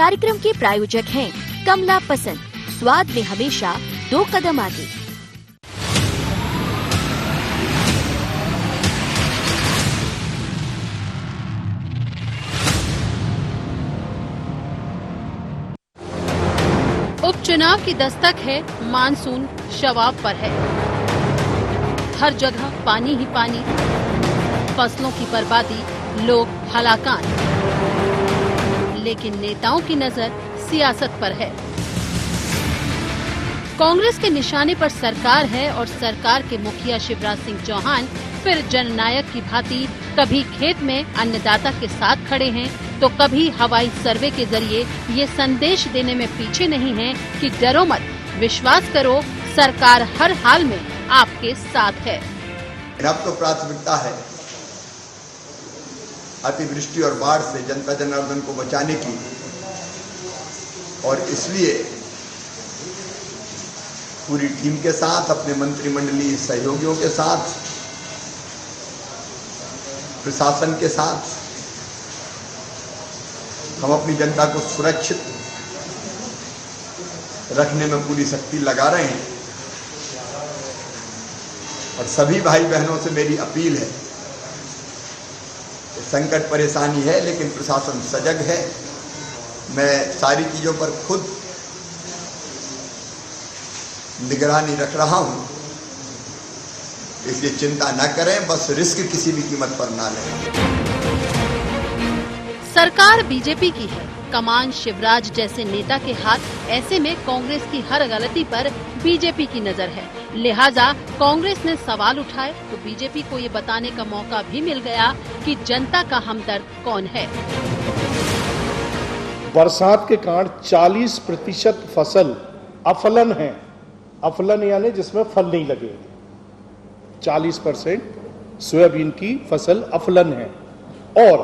कार्यक्रम के प्रायोजक हैं कमला पसंद, स्वाद में हमेशा 2 कदम आगे। उपचुनाव की दस्तक है, मानसून शवाब पर है। हर जगह पानी ही पानी, फसलों की बर्बादी, लोग हलाकान। लेकिन नेताओं की नजर सियासत पर है। कांग्रेस के निशाने पर सरकार है और सरकार के मुखिया शिवराज सिंह चौहान फिर जननायक की भांति कभी खेत में अन्नदाता के साथ खड़े हैं तो कभी हवाई सर्वे के जरिए ये संदेश देने में पीछे नहीं हैं कि डरो मत, विश्वास करो, सरकार हर हाल में आपके साथ है। अब तो प्राथमिकता है अतिवृष्टि और बाढ़ से जनता जनार्दन को बचाने की, और इसलिए पूरी टीम के साथ, अपने मंत्रिमंडलीय सहयोगियों के साथ, प्रशासन के साथ हम अपनी जनता को सुरक्षित रखने में पूरी शक्ति लगा रहे हैं। और सभी भाई बहनों से मेरी अपील है, संकट परेशानी है लेकिन प्रशासन सजग है। मैं सारी चीजों पर खुद निगरानी रख रहा हूं, इसलिए चिंता न करें, बस रिस्क किसी भी कीमत पर ना लें। सरकार बीजेपी की है, कमान शिवराज जैसे नेता के हाथ। ऐसे में कांग्रेस की हर गलती पर बीजेपी की नजर है। लिहाजा कांग्रेस ने सवाल उठाए तो बीजेपी को ये बताने का मौका भी मिल गया कि जनता का हमदर्द कौन है। बरसात के कारण 40% फसल अफलन है। अफलन यानी जिसमें फल नहीं लगे। 40% सोयाबीन की फसल अफलन है और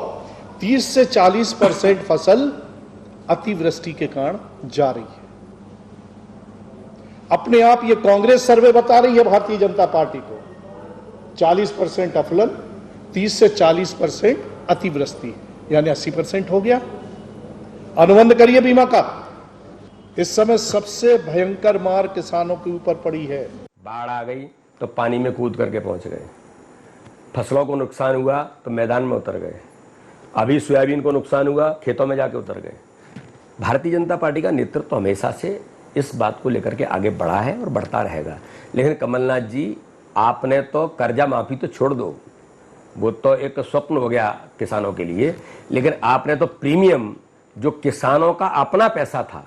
30 से 40% फसल अतिवृष्टि के कारण जा रही है। अपने आप ये कांग्रेस सर्वे बता रही है भारतीय जनता पार्टी को 40% अफलन, 30 से 40% अतिवृष्टि, यानी 80% हो गया। अनुबंध करिए बीमा का। इस समय सबसे भयंकर मार किसानों के ऊपर पड़ी है। बाढ़ आ गई तो पानी में कूद करके पहुंच गए, फसलों को नुकसान हुआ तो मैदान में उतर गए, अभी सोयाबीन को नुकसान हुआ खेतों में जाके उतर गए। भारतीय जनता पार्टी का नेतृत्व हमेशा से इस बात को लेकर के आगे बढ़ा है और बढ़ता रहेगा। लेकिन कमलनाथ जी, आपने तो कर्जा माफी तो छोड़ दो, वो तो एक स्वप्न हो गया किसानों के लिए, लेकिन आपने तो प्रीमियम, जो किसानों का अपना पैसा था,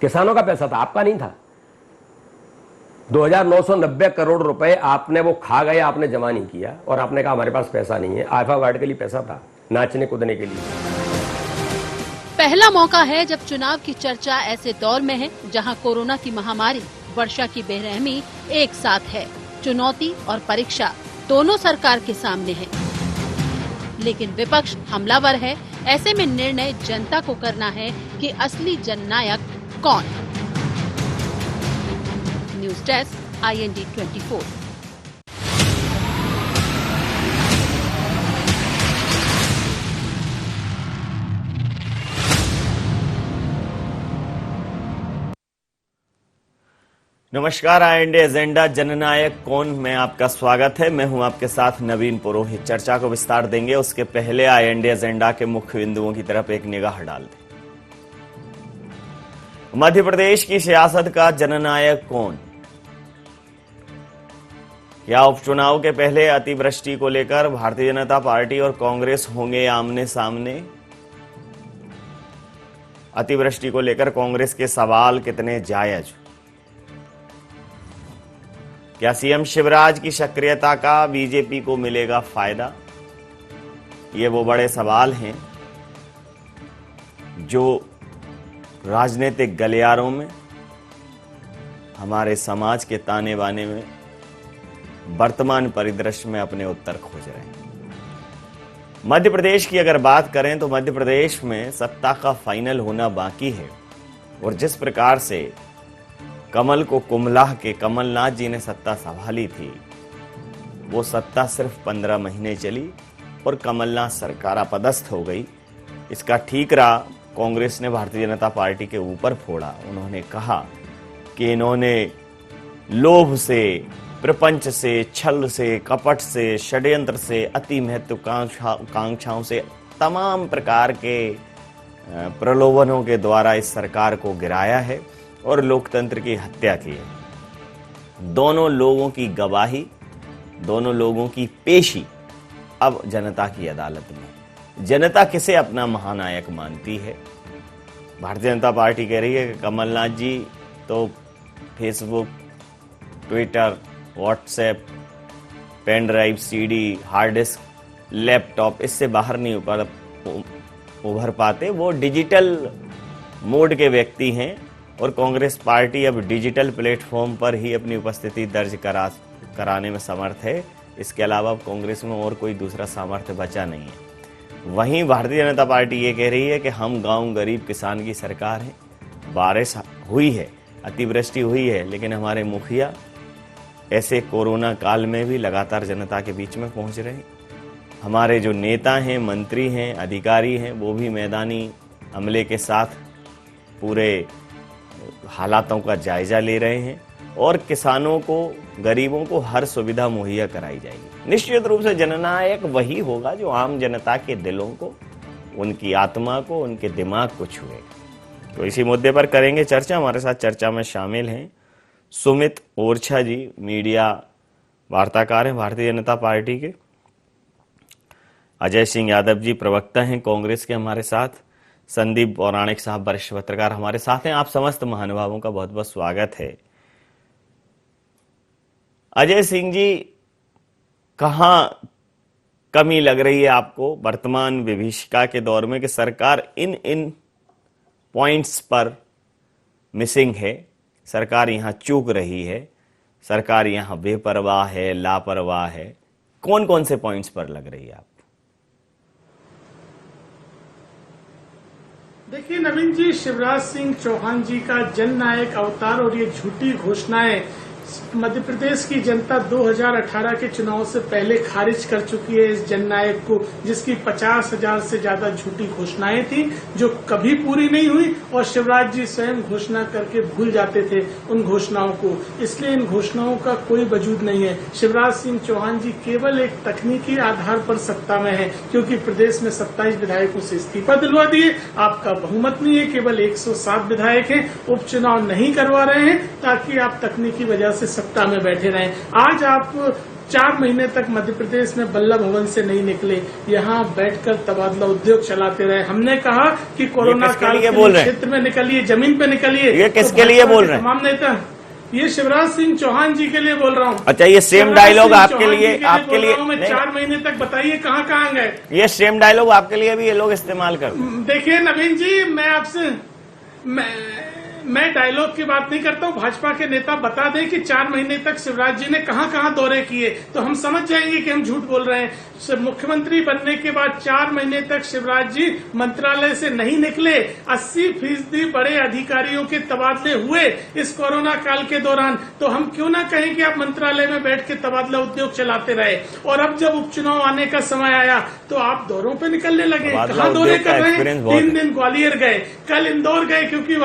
किसानों का पैसा था, आपका नहीं था, 2990 करोड़ रुपए आपने वो खा गए, आपने जमा नहीं किया और आपने कहा हमारे पास पैसा नहीं है। आइफा अवार्ड के लिए पैसा था, नाचने कूदने के लिए। पहला मौका है जब चुनाव की चर्चा ऐसे दौर में है जहां कोरोना की महामारी, वर्षा की बेरहमी एक साथ है। चुनौती और परीक्षा दोनों सरकार के सामने है, लेकिन विपक्ष हमलावर है। ऐसे में निर्णय जनता को करना है कि असली जननायक कौन। News desk, IND 24। नमस्कार, IND एजेंडा जननायक कौन में आपका स्वागत है। मैं हूं आपके साथ नवीन पुरोहित। चर्चा को विस्तार देंगे, उसके पहले IND एजेंडा के मुख्य बिंदुओं की तरफ एक निगाह डाल दें। मध्य प्रदेश की सियासत का जननायक कौन? क्या उपचुनाव के पहले अतिवृष्टि को लेकर भारतीय जनता पार्टी और कांग्रेस होंगे आमने सामने? अतिवृष्टि को लेकर कांग्रेस के सवाल कितने जायज? क्या सीएम शिवराज की सक्रियता का बीजेपी को मिलेगा फायदा? ये वो बड़े सवाल हैं जो राजनीतिक गलियारों में, हमारे समाज के ताने बाने में, वर्तमान परिदृश्य में अपने उत्तर खोज रहे हैं। मध्य प्रदेश की अगर बात करें तो मध्य प्रदेश में सत्ता का फाइनल होना बाकी है, और जिस प्रकार से कमल को कुमलाह के कमलनाथ जी ने सत्ता संभाली थी, वो सत्ता सिर्फ 15 महीने चली और कमलनाथ सरकार अपदस्थ हो गई। इसका ठीकरा कांग्रेस ने भारतीय जनता पार्टी के ऊपर फोड़ा। उन्होंने कहा कि इन्होंने लोभ से, प्रपंच से, छल से, कपट से, षड्यंत्र से, अति महत्वाकांक्षाओं से, तमाम प्रकार के प्रलोभनों के द्वारा इस सरकार को गिराया है और लोकतंत्र की हत्या की है। दोनों लोगों की गवाही, दोनों लोगों की पेशी अब जनता की अदालत में। जनता किसे अपना महानायक मानती है? भारतीय जनता पार्टी कह रही है कि कमलनाथ जी तो Facebook, Twitter, WhatsApp, pen drive, CD, hard disk, laptop, इससे बाहर नहीं उभर पाते। वो डिजिटल मोड के व्यक्ति हैं और कांग्रेस पार्टी अब डिजिटल प्लेटफॉर्म पर ही अपनी उपस्थिति दर्ज कराने में समर्थ है। इसके अलावा कांग्रेस में और कोई दूसरा सामर्थ्य बचा नहीं है। वहीं भारतीय जनता पार्टी ये कह रही है कि हम गांव गरीब किसान की सरकार है। बारिश हुई है, अतिवृष्टि हुई है, लेकिन हमारे मुखिया ऐसे कोरोना काल में भी लगातार जनता के बीच में पहुंच रहे हैं। हमारे जो नेता हैं, मंत्री हैं, अधिकारी हैं, वो भी मैदानी अमले के साथ पूरे हालातों का जायजा ले रहे हैं और किसानों को, गरीबों को हर सुविधा मुहैया कराई जाएगी। निश्चित रूप से जननायक वही होगा जो आम जनता के दिलों को, उनकी आत्मा को, उनके दिमाग को छुएगा। तो इसी मुद्दे पर करेंगे चर्चा। हमारे साथ चर्चा में शामिल हैं सुमित ओरछा जी, मीडिया वार्ताकार हैं भारतीय जनता पार्टी के। अजय सिंह यादव जी प्रवक्ता हैं कांग्रेस के हमारे साथ। संदीप पौराणिक साहब वरिष्ठ पत्रकार हमारे साथ हैं। आप समस्त महानुभावों का बहुत बहुत स्वागत है। अजय सिंह जी, कहां कमी लग रही है आपको वर्तमान विभीषिका के दौर में कि सरकार इन पॉइंट्स पर मिसिंग है, सरकार यहां चूक रही है, सरकार यहां बेपरवाह है, लापरवाह है? कौन कौन से पॉइंट्स पर लग रही है आपको? देखिए नवीन जी, शिवराज सिंह चौहान जी का जननायक अवतार और ये झूठी घोषणाएं मध्य प्रदेश की जनता 2018 के चुनाव से पहले खारिज कर चुकी है इस जननायक को, जिसकी 50,000 से ज्यादा झूठी घोषणाएं थी जो कभी पूरी नहीं हुई और शिवराज जी स्वयं घोषणा करके भूल जाते थे उन घोषणाओं को। इसलिए इन घोषणाओं का कोई वजूद नहीं है। शिवराज सिंह चौहान जी केवल एक तकनीकी आधार पर सत्ता में है, क्योंकि प्रदेश में 27 विधायकों से इस्तीफा दिलवा दिए, आपका बहुमत नहीं है, केवल 107 विधायक हैं, उपचुनाव नहीं करवा रहे हैं ताकि आप तकनीकी वजह से सत्ता में बैठे रहें। आज आप 4 महीने तक मध्य प्रदेश में बल्लभ भवन से नहीं निकले, यहाँ बैठकर तबादला उद्योग चलाते रहे। हमने कहा कि कोरोना काल के क्षेत्र में निकलिए, जमीन पे निकलिए। ये किसके लिए बोल रहे हैं? तमाम नेता, ये शिवराज सिंह चौहान जी के लिए बोल रहा हूँ। अच्छा, ये सेम डायलॉग आपके लिए मैं 4 महीने तक बताइए कहाँ कहाँ गए? ये सेम डायलॉग आपके लिए भी ये लोग इस्तेमाल करते हैं। देखिए नवीन जी, मैं आपसे मैं डायलॉग की बात नहीं करता हूँ। भाजपा के नेता बता दें कि 4 महीने तक शिवराज जी ने कहाँ कहाँ दौरे किए, तो हम समझ जाएंगे कि हम झूठ बोल रहे हैं। मुख्यमंत्री बनने के बाद 4 महीने तक शिवराज जी मंत्रालय से नहीं निकले। 80% बड़े अधिकारियों के तबादले हुए इस कोरोना काल के दौरान, तो हम क्यों ना कहें कि आप मंत्रालय में बैठ के तबादला उद्योग चलाते रहे। और अब जब उपचुनाव आने का समय आया तो आप दौरों पे निकलने लगे। कहाँ दौरे कर रहे हैं? 3 दिन ग्वालियर गए, कल इंदौर गए क्योंकि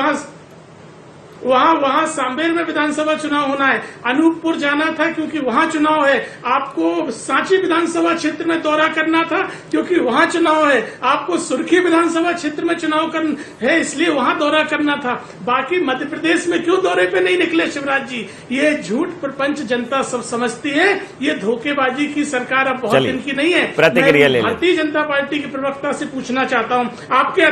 वहां सांबेर में विधानसभा चुनाव होना है, अनूपपुर जाना था क्योंकि वहां चुनाव है, आपको सांची विधानसभा क्षेत्र में दौरा करना था क्योंकि वहां चुनाव है, आपको सुर्खी विधानसभा क्षेत्र में चुनाव है इसलिए वहां दौरा करना था। बाकी मध्य प्रदेश में क्यों दौरे पे नहीं निकले शिवराज जी? ये झूठ प्रपंच जनता सब समझती है। ये धोखेबाजी की सरकार अब बहुत दिन की नहीं है। प्रतिक्रिया ले भारतीय जनता पार्टी के प्रवक्ता से पूछना चाहता हूँ आपके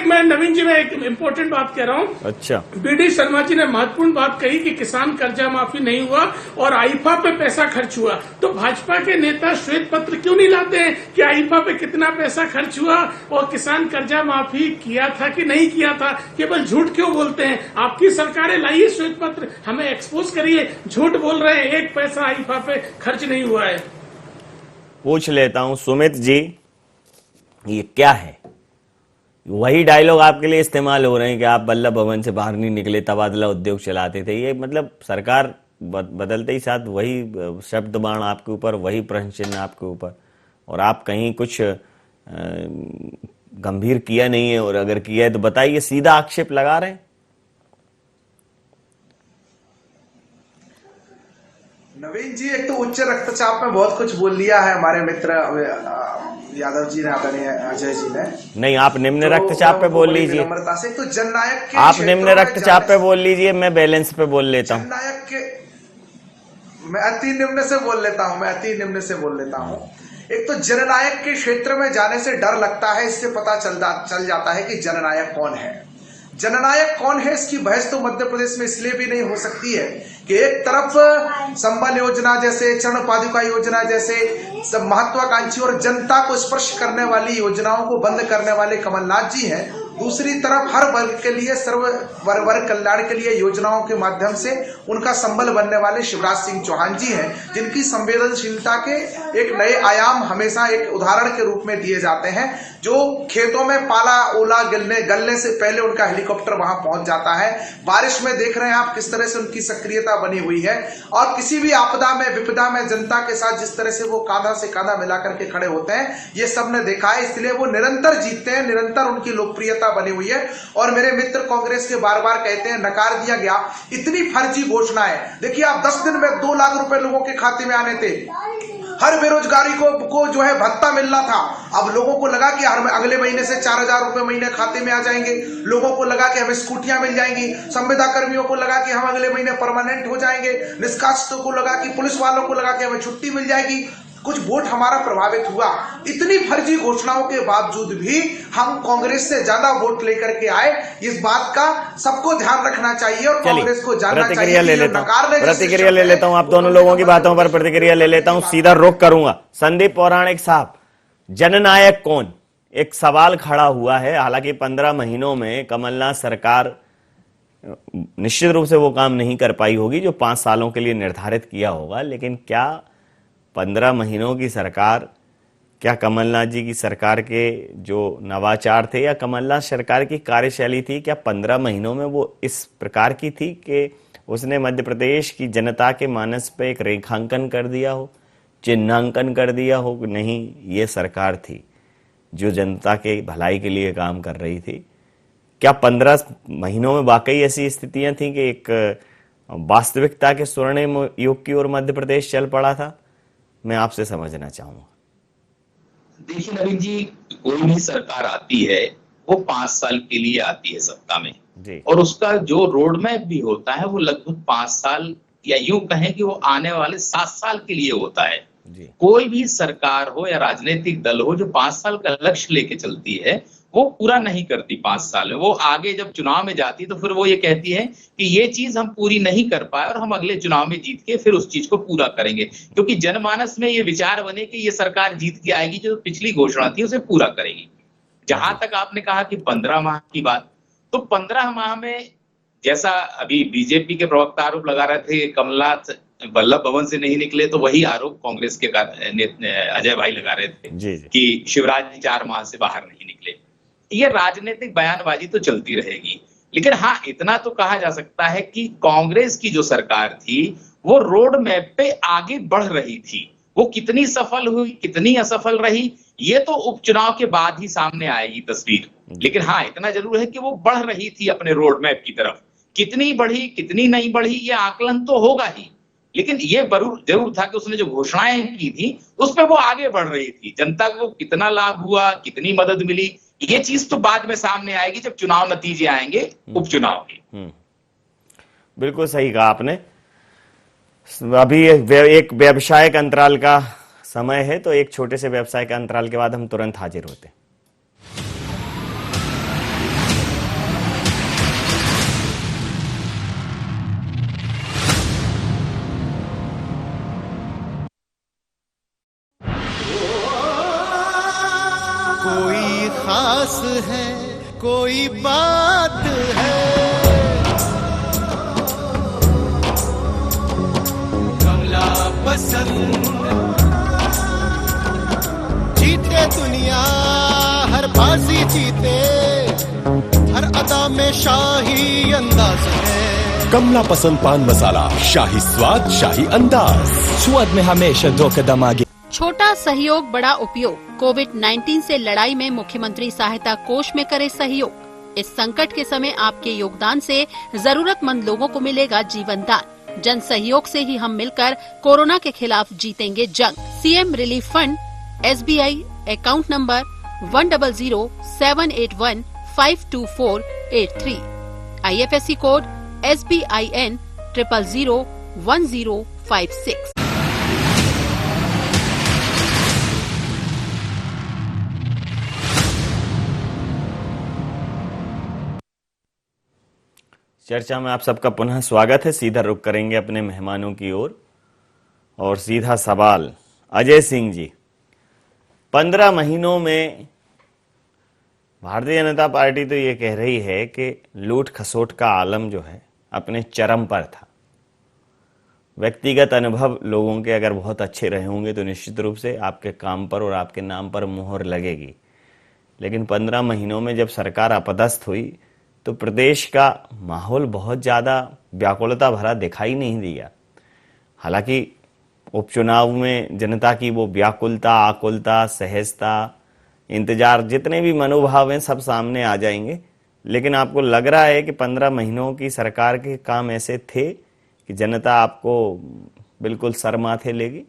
मैं नवीन जी, मैं एक इम्पोर्टेंट बात कह रहा हूँ। अच्छा, बीडी शर्मा जी ने महत्वपूर्ण बात कही कि किसान कर्जा माफी नहीं हुआ और आईफा पे पैसा खर्च हुआ। तो भाजपा के नेता श्वेत पत्र क्यों नहीं लाते हैं कि आईफा पे कितना पैसा खर्च हुआ और किसान कर्जा माफी किया था कि नहीं किया था? केवल झूठ क्यों बोलते हैं? आपकी सरकारें लाइए श्वेत पत्र, हमें एक्सपोज करिए। झूठ बोल रहे हैं, 1 पैसा आईफा पे खर्च नहीं हुआ है। पूछ लेता हूं सुमित जी, ये क्या है? वही डायलॉग आपके लिए इस्तेमाल हो रहे हैं कि आप बल्लभ भवन से बाहर नहीं निकले, तबादला उद्योग चलाते थे। ये मतलब सरकार बदलते ही साथ वही शब्द बाण आपके ऊपर, वही प्रश्न चिन्ह आपके ऊपर, और आप कहीं कुछ गंभीर किया नहीं है, और अगर किया है तो बताइए, सीधा आक्षेप लगा रहे हैं। नवीन जी, एक तो उच्च रक्तचाप में बहुत कुछ बोल लिया है हमारे मित्र यादव जी ने, आदरणीय अजय जी ने। नहीं, आप निम्न रक्तचाप पे बोल लीजिए, नम्रता से। तो जननायक के आप निम्न रक्तचाप पे बोल लीजिए, मैं बैलेंस पे बोल लेता हूँ। जननायक के मैं अति निम्न से बोल लेता हूँ। एक तो जननायक के क्षेत्र में जाने से डर लगता है, इससे पता चल जाता है कि जननायक कौन है। जननायक कौन है, इसकी बहस तो मध्य प्रदेश में इसलिए भी नहीं हो सकती है कि एक तरफ संबल योजना जैसे, चरण पादुका योजना जैसे सब महत्वाकांक्षी और जनता को स्पर्श करने वाली योजनाओं को बंद करने वाले कमलनाथ जी हैं, दूसरी तरफ हर वर्ग के लिए, सर्व वर्ग कल्याण के लिए योजनाओं के माध्यम से उनका संबल बनने वाले शिवराज सिंह चौहान जी हैं, जिनकी संवेदनशीलता के एक नए आयाम हमेशा एक उदाहरण के रूप में दिए जाते हैं। जो खेतों में पाला ओला गलने से पहले उनका हेलीकॉप्टर वहां पहुंच जाता है। बारिश में देख रहे हैं आप किस तरह से उनकी सक्रियता बनी हुई है, और किसी भी आपदा में, विपदा में जनता के साथ जिस तरह से वो कांधा से कांधा मिलाकर के खड़े होते हैं, ये सब ने देखा है। इसलिए वो निरंतर जीतते हैं, निरंतर उनकी लोकप्रियता बनी हुई है। और मेरे मित्र कांग्रेस के बार बार कहते हैं नकार दिया गया, इतनी फर्जी घोषणाएं। देखिए, आप 10 दिन में 2 लाख रुपए लोगों के खाते में आने थे, हर बेरोजगारी को जो है भत्ता मिलना था। अब लोगों को लगा कि अगले महीने से 4000 रुपए महीने खाते में आ जाएंगे। लोगों को लगा कि हमें स्कूटियां मिल जाएंगी। संविदा कर्मियों को लगा कि हम अगले महीने परमानेंट हो जाएंगे। निष्कासितों को लगा कि, पुलिस वालों को लगा कि हमें छुट्टी मिल जाएगी। कुछ वोट हमारा प्रभावित हुआ। इतनी फर्जी घोषणाओं के बावजूद भी हम कांग्रेस से ज्यादा वोट लेकर के आए। इस बात का सबको ध्यान रखना चाहिए और कांग्रेस को जानना चाहिए। प्रतिक्रिया ले लेता हूं, आप दोनों लोगों की बातों पर प्रतिक्रिया ले लेता हूं, सीधा रुख करूंगा। संदीप पौराणिक साहब, जननायक कौन, एक सवाल खड़ा हुआ है। हालांकि 15 महीनों में कमलनाथ सरकार निश्चित रूप से वो काम नहीं कर पाई होगी जो 5 सालों के लिए निर्धारित किया होगा, लेकिन क्या 15 महीनों की सरकार, क्या कमलनाथ जी की सरकार के जो नवाचार थे या कमलनाथ सरकार की कार्यशैली थी, क्या 15 महीनों में वो इस प्रकार की थी कि उसने मध्य प्रदेश की जनता के मानस पे एक रेखांकन कर दिया हो, चिन्हांकन कर दिया हो? नहीं, ये सरकार थी जो जनता के भलाई के लिए काम कर रही थी। क्या 15 महीनों में वाकई ऐसी स्थितियां थी कि एक वास्तविकता के स्वर्णिम युग की ओर मध्य प्रदेश चल पड़ा था? मैं आपसे समझना चाहूंगा। देखिए नवीन जी, कोई भी सरकार आती है वो 5 साल के लिए आती है सत्ता में जी। और उसका जो रोड मैप भी होता है वो लगभग 5 साल या यूं कहें कि वो आने वाले 7 साल के लिए होता है जी। कोई भी सरकार हो या राजनीतिक दल हो जो 5 साल का लक्ष्य लेके चलती है वो पूरा नहीं करती 5 साल में। वो आगे जब चुनाव में जाती तो फिर वो ये कहती है कि ये चीज हम पूरी नहीं कर पाए और हम अगले चुनाव में जीत के फिर उस चीज को पूरा करेंगे, क्योंकि जनमानस में ये विचार बने कि ये सरकार जीत के आएगी, जो पिछली घोषणा थी उसे पूरा करेगी। जहां तक आपने कहा कि 15 माह की बात, तो 15 माह में जैसा अभी बीजेपी के प्रवक्ता आरोप लगा रहे थे कमलनाथ वल्लभ भवन से नहीं निकले, तो वही आरोप कांग्रेस के अजय भाई लगा रहे थे कि शिवराज जी 4 माह से बाहर नहीं निकले। ये राजनीतिक बयानबाजी तो चलती रहेगी, लेकिन हाँ, इतना तो कहा जा सकता है कि कांग्रेस की जो सरकार थी वो रोड मैप पे आगे बढ़ रही थी। वो कितनी सफल हुई, कितनी असफल रही, ये तो उपचुनाव के बाद ही सामने आएगी तस्वीर। लेकिन हाँ, इतना जरूर है कि वो बढ़ रही थी अपने रोड मैप की तरफ। कितनी बढ़ी, कितनी नहीं बढ़ी, ये आकलन तो होगा ही, लेकिन ये जरूर था कि उसने जो घोषणाएं की थी उस पर वो आगे बढ़ रही थी। जनता को कितना लाभ हुआ, कितनी मदद मिली, ये चीज तो बाद में सामने आएगी जब चुनाव नतीजे आएंगे उपचुनाव के। बिल्कुल सही कहा आपने। अभी एक व्यवसायिक अंतराल का समय है, तो एक छोटे से व्यवसाय के अंतराल के बाद हम तुरंत हाजिर होते हैं। कोई खास है, कोई बात है, कमला पसंद। जीते दुनिया, हर बाजी जीते, हर अदा में शाही अंदाज है। कमला पसंद पान मसाला, शाही स्वाद, शाही अंदाज, स्वाद में हमेशा 2 कदम आगे। छोटा सहयोग बड़ा उपयोग। कोविड-19 से लड़ाई में मुख्यमंत्री सहायता कोष में करे सहयोग। इस संकट के समय आपके योगदान से जरूरतमंद लोगों को मिलेगा जीवन दान। जन सहयोग से ही हम मिलकर कोरोना के खिलाफ जीतेंगे जंग। CM relief fund, SBI account number 10078152483, IFSC code SBIN 0001056। चर्चा में आप सबका पुनः स्वागत है। सीधा रुख करेंगे अपने मेहमानों की ओर और सीधा सवाल अजय सिंह जी, 15 महीनों में भारतीय जनता पार्टी तो ये कह रही है कि लूट खसोट का आलम जो है अपने चरम पर था। व्यक्तिगत अनुभव लोगों के अगर बहुत अच्छे रहे होंगे तो निश्चित रूप से आपके काम पर और आपके नाम पर मुहर लगेगी। लेकिन 15 महीनों में जब सरकार अपदस्थ हुई तो प्रदेश का माहौल बहुत ज़्यादा व्याकुलता भरा दिखाई नहीं दिया। हालांकि उपचुनाव में जनता की वो व्याकुलता, आकुलता, सहजता, इंतजार, जितने भी मनोभाव हैं सब सामने आ जाएंगे। लेकिन आपको लग रहा है कि 15 महीनों की सरकार के काम ऐसे थे कि जनता आपको बिल्कुल सर माथे लेगी?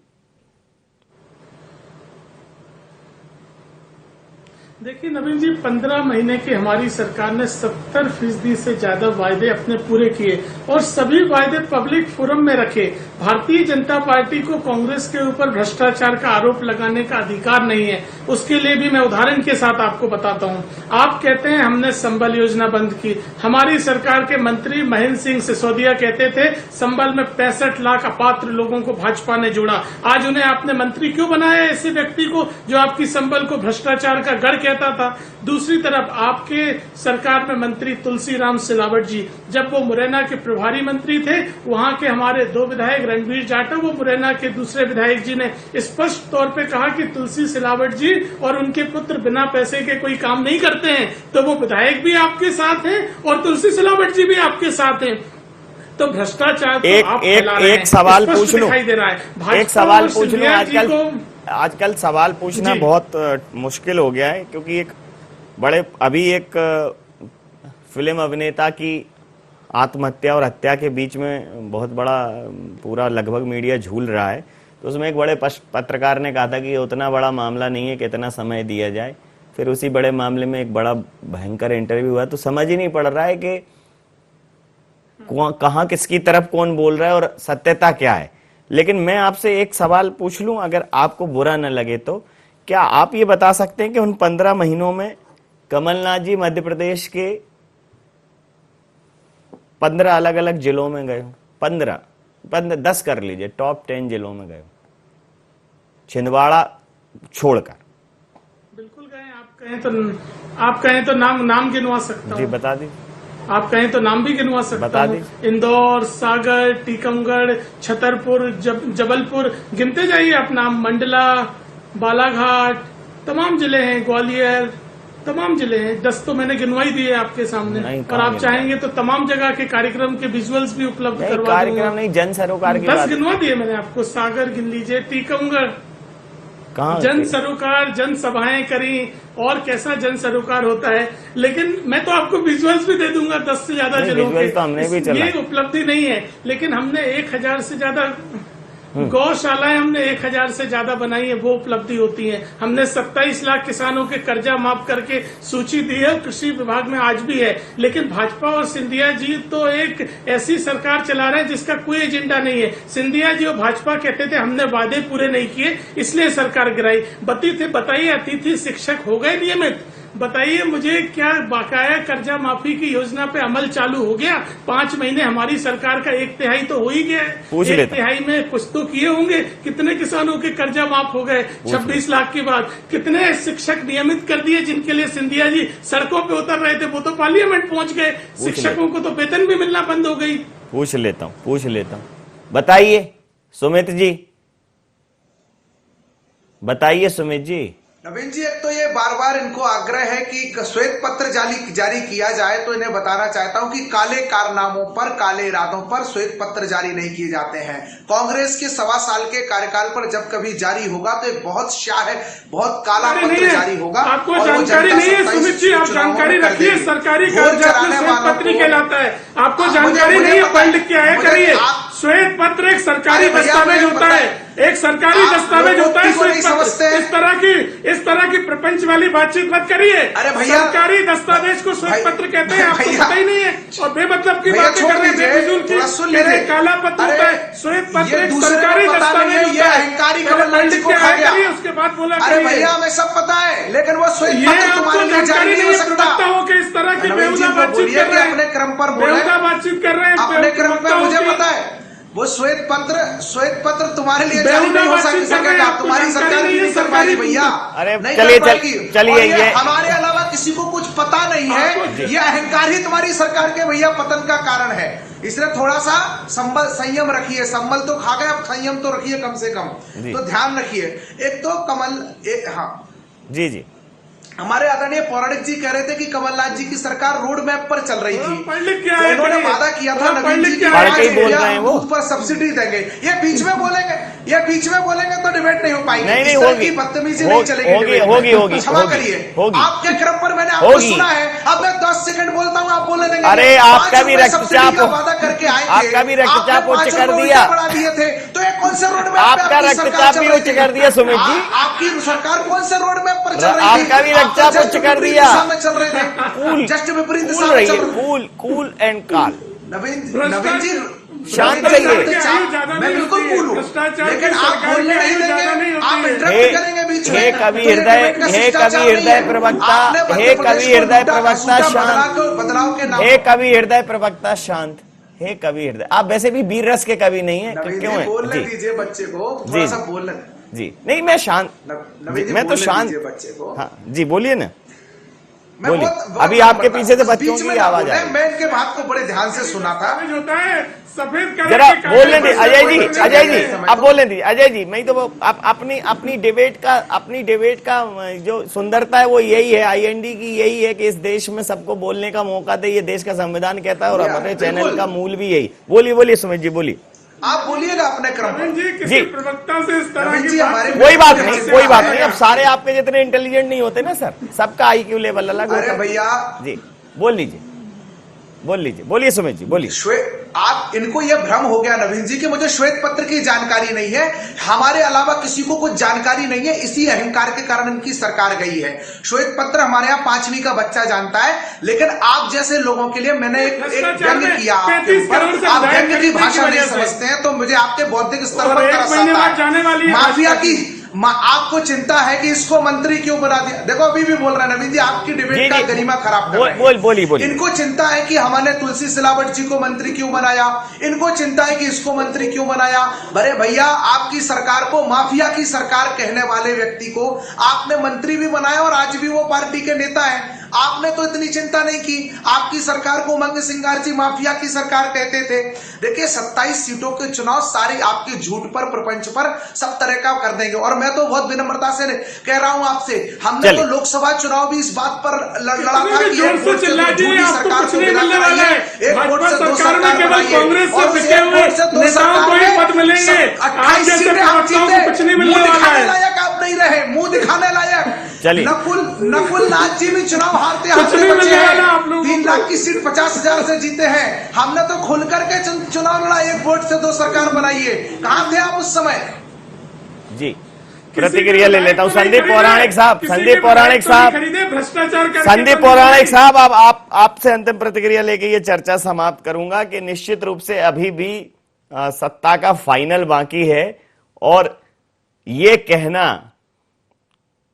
देखिए नवीन जी, 15 महीने की हमारी सरकार ने 70% से ज्यादा वायदे अपने पूरे किए और सभी वायदे पब्लिक फोरम में रखे। भारतीय जनता पार्टी को कांग्रेस के ऊपर भ्रष्टाचार का आरोप लगाने का अधिकार नहीं है। उसके लिए भी मैं उदाहरण के साथ आपको बताता हूं। आप कहते हैं हमने संबल योजना बंद की। हमारी सरकार के मंत्री महेंद्र सिंह सिसोदिया कहते थे संबल में 65 लाख अपात्र लोगों को भाजपा ने जोड़ा। आज उन्हें आपने मंत्री क्यों बनाया, ऐसे व्यक्ति को जो आपकी संबल को भ्रष्टाचार का गढ़ कहता था। दूसरी तरफ आपके सरकार में मंत्री तुलसीराम सिलावट जी, जब वो मुरैना के प्रभारी मंत्री थे, वहां के हमारे 2 विधायक रणवीर जाटव व मुरैना के दूसरे विधायक जी ने स्पष्ट तौर पे कहा कि तुलसी सिलावट जी और उनके पुत्र बिना पैसे के कोई काम नहीं करते हैं। तो वो विधायक भी आपके साथ हैं और तुलसी सिलावट जी भी आपके साथ हैं। तो भ्रष्टाचार तो आप फैला रहे हैं। एक सवाल पूछ लूं, दिखाई दे रहा है। एक सवाल पूछ लूं। आजकल सवाल पूछना बहुत मुश्किल हो गया है, क्योंकि अभी एक फिल्म अभिनेता की आत्महत्या और हत्या के बीच में बहुत बड़ा पूरा लगभग मीडिया झूल रहा है। तो उसमें एक बड़े पत्रकार ने कहा था कि उतना बड़ा मामला नहीं है, कितना समय दिया जाए। फिर उसी बड़े मामले में एक बड़ा भयंकर इंटरव्यू हुआ। तो समझ ही नहीं पड़ रहा है कि कहां किसकी तरफ कौन बोल रहा है और सत्यता क्या है। लेकिन मैं आपसे एक सवाल पूछ लूं, अगर आपको बुरा न लगे तो क्या आप ये बता सकते हैं कि उन 15 महीनों में कमलनाथ जी मध्य प्रदेश के 15 अलग अलग जिलों में गए हो? 10 कर लीजिए, टॉप 10 जिलों में गए हो, छिंदवाड़ा छोड़कर। बिल्कुल गए। आप कहें तो नाम गिनवा सकता हूं। जी बता दी। आप कहें तो नाम भी गिनवा सकता हूं। इंदौर, सागर, टीकमगढ़, छतरपुर, जबलपुर, गिनते जाइए आप नाम। मंडला, बालाघाट, तमाम जिले हैं, ग्वालियर, तमाम जिले हैं। 10 तो मैंने गिनवाई दिए आपके सामने। और आप चाहेंगे तो तमाम जगह के कार्यक्रम के विजुअल्स भी उपलब्ध करवा दूंगा। कार्यक्रम नहीं, जन सरोकार की 10 गिनवा दिए मैंने आपको। सागर गिन लीजिए, टीकमगढ़, जन सरोकार, जन सभाएं करी और कैसा जन सरोकार होता है। लेकिन मैं तो आपको विजुअल्स भी दे दूंगा 10 से ज्यादा जिलों के। तो हमने भी चला। ये उपलब्धि नहीं है, लेकिन हमने 1000 से ज्यादा गौशालाएं हमने 1000 से ज्यादा बनाई है, वो उपलब्धि होती है। हमने 27 लाख किसानों के कर्जा माफ करके सूची दी है, कृषि विभाग में आज भी है। लेकिन भाजपा और सिंधिया जी तो एक ऐसी सरकार चला रहे हैं जिसका कोई एजेंडा नहीं है। सिंधिया जी और भाजपा कहते थे हमने वादे पूरे नहीं किए इसलिए सरकार गिराई। बताइए अतिथि शिक्षक हो गए नियमित? बताइए मुझे, क्या बकाया कर्जा माफी की योजना पे अमल चालू हो गया? 5 महीने हमारी सरकार का 1/3 तो हो ही गया है। 1/3 में कुछ तो किए होंगे। कितने किसानों के कर्जा माफ हो गए 26 लाख के बाद? कितने शिक्षक नियमित कर दिए जिनके लिए सिंधिया जी सड़कों पे उतर रहे थे, वो तो पार्लियामेंट पहुंच गए। शिक्षकों को तो वेतन भी मिलना बंद हो गई। पूछ लेता हूँ। बताइए सुमित जी, नवीन जी, एक तो ये बार बार इनको आग्रह है कि श्वेत पत्र जारी किया जाए, तो इन्हें बताना चाहता हूं कि काले कारनामों पर, काले इरादों पर श्वेत पत्र जारी नहीं किए जाते हैं। कांग्रेस के 1.25 साल के कार्यकाल पर जब कभी जारी होगा तो एक बहुत शाह है, बहुत काला पत्र जारी होगा। आपको जानकारी नहीं है सुमित जी, आप जानकारी रखिए, सरकारी कागजात में श्वेत पत्र नहीं कहलाता है। आपको जानकारी नहीं है, पढ़ लिख के आया करिए। श्वेत पत्र एक सरकारी दस्तावेज होता है, एक सरकारी दस्तावेज होता है श्वेत पत्र। इस तरह की प्रपंच वाली बातचीत मत करिए। अरे भैया, सरकारी दस्तावेज को श्वेत पत्र कहते हैं, आपको पता ही नहीं है और बेमतलब की बातें कर रहे हैं, बेफिजूल की। काला पत्र होता है, श्वेत पत्र एक सरकारी दस्तावेज होता है। अहंकारी कमलनाथ जी को खा गया, उसके बाद बोला अरे भैया हमें सब पता है, लेकिन वो श्वेत पत्र तुम्हारे लिए जारी नहीं हो सकता। हो कि इस तरह की बेहुदा बातचीत कर रहे हैं, अपने क्रम पर बोले, बेहुदा बातचीत कर रहे हैं अपने क्रम पे। मुझे पता है वो श्वेत पत्र तुम्हारे लिए जारी नहीं हो सकेगा, तुम्हारी सरकार की नहीं कर पाएगी भैया। अरे चलिए, ये हमारे अलावा किसी को कुछ पता नहीं है, ये अहंकार ही तुम्हारी सरकार के भैया पतन का कारण है। इसलिए थोड़ा सा संयम रखिए। संभल तो खा गए, अब संयम तो रखिए कम से कम, तो ध्यान रखिए। एक तो हाँ जी, हमारे आदरणीय पौराणिक जी कह रहे थे कि कमलनाथ जी की सरकार रोड मैप पर चल रही थी, तो इन्होंने वादा किया था नवीन जी की दूध पर सब्सिडी देंगे। ये बीच में बोलेंगे तो डिबेट नहीं हो पाएगी, नहीं होगी, बदतमीजी नहीं चलेगी, होगी। क्षमा करिए, आपके क्रम पर मैंने आपको सुना है। अब मैं 10 सेकंड बोलता हूँ, आप बोलने देंगे। अरे आपका भी रक्तचाप वादा करके आए थे, आपका भी रक्तचाप उच्च कर दिया, बढ़ा दिए थे, तो ये कौन से रोड मैप? आपका रक्तचाप भी उच्च कर दिया सुमित जी। आपकी सरकार कौन से रोड मैप पर चल रही थी? आपका भी रक्तचाप उच्च कर दिया। चल रहे थे, जस्ट विपरीत दिशा में चल रहे। कूल एंड काल। नवीन जी शांत रहिए। मैं बिल्कुल कूल हूँ, लेकिन आप बोलने नहीं देंगे, आप इंटरप्ट करेंगे बीच में। हे कवि हृदय प्रवक्ता, हे कवि हृदय प्रवक्ता शांत, बदलाव के नाम, हे कवि हृदय प्रवक्ता शांत, हे कवि हृदय। आप वैसे भी वीर रस के कवि नहीं है, क्यों है? बोलने दीजिए बच्चे को, थोड़ा सा बोलने जी। नहीं, मैं शांत, मैं तो शांत। बच्चे को हाँ जी, बोलिए ना, बोलिए। अभी आपके पीछे से बच्चों की आवाज आ रही है। मैं इनके बात को बड़े ध्यान से सुना था। जरा बोलने दी अजय जी, अब बोलने दी अजय जी। मैं तो आप अपनी डिबेट का जो सुंदरता है वो यही है, IND की यही है कि इस देश में सबको बोलने का मौका दे, ये देश का संविधान कहता है, और हमारे चैनल का मूल भी यही। बोलिए सुमित जी, बोलिए। आप बोलिएगा अपने क्रम जी। प्रवक्ता से इस तरह की कोई बात नहीं। अब सारे आपके जितने इंटेलिजेंट नहीं होते ना सर, सबका IQ लेवल अलग होता है। अरे भैया जी, बोल लीजिए, बोलिए सुमित जी, बोलिए। आप इनको यह भ्रम हो गया नवीन जी कि मुझे श्वेत पत्र की जानकारी नहीं है, हमारे अलावा किसी को कुछ जानकारी नहीं है, इसी अहंकार के कारण इनकी सरकार गई है। श्वेत पत्र हमारे यहाँ 5वीं का बच्चा जानता है, लेकिन आप जैसे लोगों के लिए मैंने एक व्यंग्य किया आपके ऊपर। आप व्यंग्य की भाषा नहीं समझते हैं, तो मुझे आपके बौद्धिक स्तर पर तरस आता है। माफिया की आपको चिंता है कि इसको मंत्री क्यों बना दिया। देखो अभी भी बोल रहे हैं नवीन जी, आपकी डिबेट का गरिमा खराब कर रहे हैं। बोलिए। इनको चिंता है कि हमने तुलसी सिलावट जी को मंत्री क्यों बनाया, इनको चिंता है कि इसको मंत्री क्यों बनाया। अरे भैया, आपकी सरकार को माफिया की सरकार कहने वाले व्यक्ति को आपने मंत्री भी बनाया और आज भी वो पार्टी के नेता है। आपने तो इतनी चिंता नहीं की। आपकी सरकार को उमंग सिंगार जी माफिया की सरकार कहते थे। देखिए 27 सीटों के चुनाव सारी आपके झूठ पर, प्रपंच पर, सब तरह का कर देंगे। और मैं तो बहुत विनम्रता से कह रहा हूं आपसे, हमने तो लोकसभा चुनाव भी इस बात पर लड़ा था कि एक वोट से झूठी सरकार को गिरा कराइए, एक वोट से 2 सरकार बनाइए, और एक वोट से 2 सरकार में 28 सीटें आप जीते। मुंह दिखाने लायक आप नहीं रहे, मुंह दिखाने लायक। नकुल नाथ जी भी चुनाव हारते बचे हैं, 3 लाख की सीट 50,000 से जीते हैं। हमने तो खुल करके चुनाव लड़ा, एक वोट से 2 सरकार बनाइए। कहां थे आप उस समय? जी, प्रतिक्रिया ले लेता हूं। संदीप पौराणिक साहब, अब आपसे अंतिम प्रतिक्रिया लेके ये चर्चा समाप्त करूंगा कि निश्चित रूप से अभी भी सत्ता का फाइनल बाकी है, और ये कहना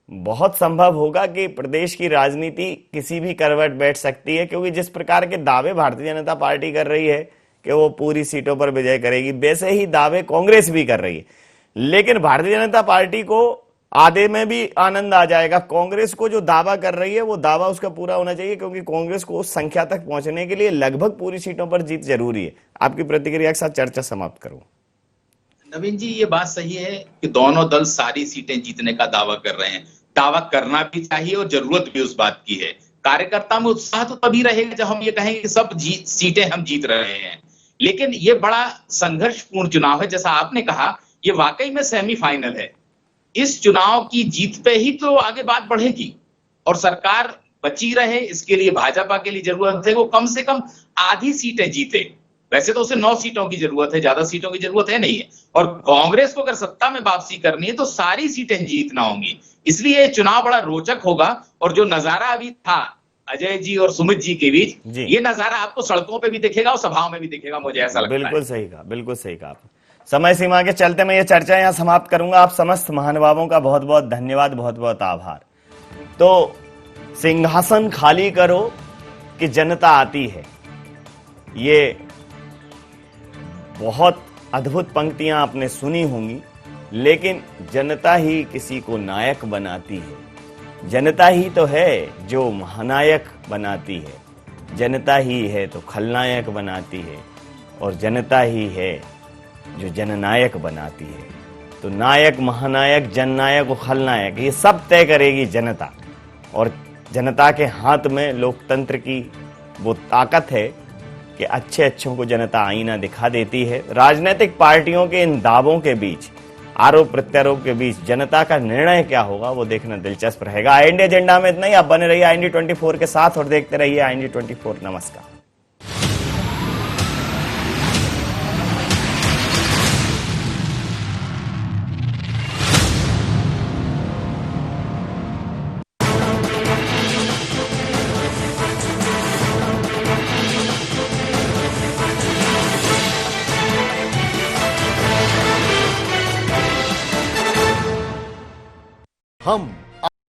बहुत संभव होगा कि प्रदेश की राजनीति किसी भी करवट बैठ सकती है, क्योंकि जिस प्रकार के दावे भारतीय जनता पार्टी कर रही है कि वो पूरी सीटों पर विजय करेगी, वैसे ही दावे कांग्रेस भी कर रही है। लेकिन भारतीय जनता पार्टी को आधे में भी आनंद आ जाएगा। कांग्रेस को जो दावा कर रही है वो दावा उसका पूरा होना चाहिए, क्योंकि कांग्रेस को उस संख्या तक पहुंचने के लिए लगभग पूरी सीटों पर जीत जरूरी है। आपकी प्रतिक्रिया के साथ चर्चा समाप्त करूं। नवीन जी, ये बात सही है कि दोनों दल सारी सीटें जीतने का दावा कर रहे हैं। दावा करना भी चाहिए और जरूरत भी उस बात की है। कार्यकर्ता में उत्साह तो तभी रहेगा जब हम ये कहेंगे कि सब सीटें हम जीत रहे हैं। लेकिन ये बड़ा संघर्षपूर्ण चुनाव है, जैसा आपने कहा, ये वाकई में सेमीफाइनल है। इस चुनाव की जीत पे ही तो आगे बात बढ़ेगी और सरकार बची रहे, इसके लिए भाजपा के लिए जरूरत है वो कम से कम आधी सीटें जीते। वैसे तो उसे 9 सीटों की जरूरत है, ज्यादा सीटों की जरूरत है नहीं है। और कांग्रेस को अगर सत्ता में वापसी करनी है तो सारी सीटें जीतना होंगी। इसलिए ये चुनाव बड़ा रोचक होगा। और जो नजारा अभी था अजय जी और सुमित जी के बीच, ये नजारा आपको सड़कों पे भी दिखेगा और सभाओं में भी दिखेगा, मुझे ऐसा लगता है। बिल्कुल सही कहा, बिल्कुल सही कहा। समय सीमा के चलते मैं ये चर्चा यहां समाप्त करूंगा। आप समस्त महानुभावों का बहुत बहुत धन्यवाद, बहुत बहुत आभार। तो सिंहासन खाली करो कि जनता आती है, ये बहुत अद्भुत पंक्तियां आपने सुनी होंगी। लेकिन जनता ही किसी को नायक बनाती है। जनता ही तो है जो महानायक बनाती है। जनता ही है तो खलनायक बनाती है और जनता ही है जो जननायक बनाती है। तो नायक, महानायक, जननायक और खलनायक ये सब तय करेगी जनता। और जनता के हाथ में लोकतंत्र की वो ताकत है कि अच्छे अच्छों को जनता आईना दिखा देती है। राजनीतिक पार्टियों के इन दावों के बीच, आरोप प्रत्यारोप के बीच जनता का निर्णय क्या होगा वो देखना दिलचस्प रहेगा। IND एजेंडा में इतना ही। आप बने रहिए IND 24 के साथ और देखते रहिए IND 24। नमस्कार। हम